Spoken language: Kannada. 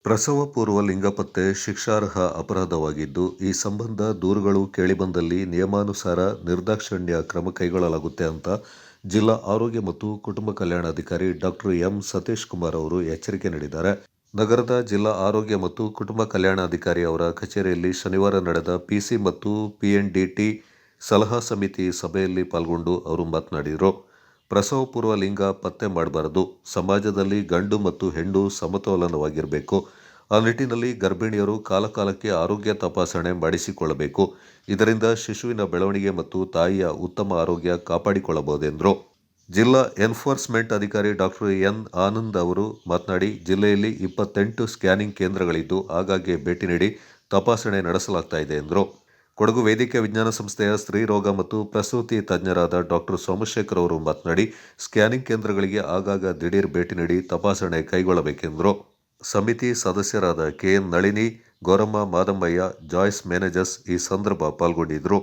ಪ್ರಸವ ಪೂರ್ವ ಲಿಂಗ ಪತ್ತೆ ಶಿಕ್ಷಾರ್ಹ ಅಪರಾಧವಾಗಿದ್ದು, ಈ ಸಂಬಂಧ ದೂರುಗಳು ಕೇಳಿಬಂದಲ್ಲಿ ನಿಯಮಾನುಸಾರ ನಿರ್ದಾಕ್ಷಿಣ್ಯ ಕ್ರಮ ಕೈಗೊಳ್ಳಲಾಗುತ್ತೆ ಅಂತ ಜಿಲ್ಲಾ ಆರೋಗ್ಯ ಮತ್ತು ಕುಟುಂಬ ಕಲ್ಯಾಣಾಧಿಕಾರಿ ಡಾಕ್ಟರ್ ಎಂ. ಸತೀಶ್ ಕುಮಾರ್ ಅವರು ಎಚ್ಚರಿಕೆ ನೀಡಿದ್ದಾರೆ. ನಗರದ ಜಿಲ್ಲಾ ಆರೋಗ್ಯ ಮತ್ತು ಕುಟುಂಬ ಕಲ್ಯಾಣಾಧಿಕಾರಿ ಅವರ ಕಚೇರಿಯಲ್ಲಿ ಶನಿವಾರ ನಡೆದ ಪಿಸಿ ಮತ್ತು ಪಿಎನ್ಡಿಟಿ ಸಲಹಾ ಸಮಿತಿ ಸಭೆಯಲ್ಲಿ ಪಾಲ್ಗೊಂಡು ಅವರು ಮಾತನಾಡಿದರು. ಪ್ರಸವ ಪೂರ್ವ ಲಿಂಗ ಪತ್ತೆ ಮಾಡಬಾರದು. ಸಮಾಜದಲ್ಲಿ ಗಂಡು ಮತ್ತು ಹೆಣ್ಣು ಸಮತೋಲನವಾಗಿರಬೇಕು. ಆ ನಿಟ್ಟಿನಲ್ಲಿ ಗರ್ಭಿಣಿಯರು ಕಾಲಕಾಲಕ್ಕೆ ಆರೋಗ್ಯ ತಪಾಸಣೆ ಮಾಡಿಸಿಕೊಳ್ಳಬೇಕು. ಇದರಿಂದ ಶಿಶುವಿನ ಬೆಳವಣಿಗೆ ಮತ್ತು ತಾಯಿಯ ಉತ್ತಮ ಆರೋಗ್ಯ ಕಾಪಾಡಿಕೊಳ್ಳಬಹುದೆಂದರು. ಜಿಲ್ಲಾ ಎನ್ಫೋರ್ಸ್ಮೆಂಟ್ ಅಧಿಕಾರಿ ಡಾಕ್ಟರ್ ಎನ್. ಆನಂದ್ ಅವರು ಮಾತನಾಡಿ, ಜಿಲ್ಲೆಯಲ್ಲಿ 28 ಸ್ಕ್ಯಾನಿಂಗ್ ಕೇಂದ್ರಗಳಿದ್ದು ಆಗಾಗ್ಗೆ ಭೇಟಿ ನೀಡಿ ತಪಾಸಣೆ ನಡೆಸಲಾಗ್ತಾ ಇದೆ ಎಂದರು. ಕೊಡಗು ವೈದ್ಯಕೀಯ ವಿಜ್ಞಾನ ಸಂಸ್ಥೆಯ ಸ್ತ್ರೀ ರೋಗ ಮತ್ತು ಪ್ರಸೂತಿ ತಜ್ಞರಾದ ಡಾಕ್ಟರ್ ಸೋಮಶೇಖರ್ ಅವರು ಮಾತನಾಡಿ, ಸ್ಕ್ಯಾನಿಂಗ್ ಕೇಂದ್ರಗಳಿಗೆ ಆಗಾಗ ದಿಢೀರ್ ಭೇಟಿ ನೀಡಿ ತಪಾಸಣೆ ಕೈಗೊಳ್ಳಬೇಕೆಂದರು. ಸಮಿತಿ ಸದಸ್ಯರಾದ KN Nalini, Gouramma Madammayya, Joyce managers ಈ ಸಂದರ್ಭ ಪಾಲ್ಗೊಂಡಿದ್ದರು.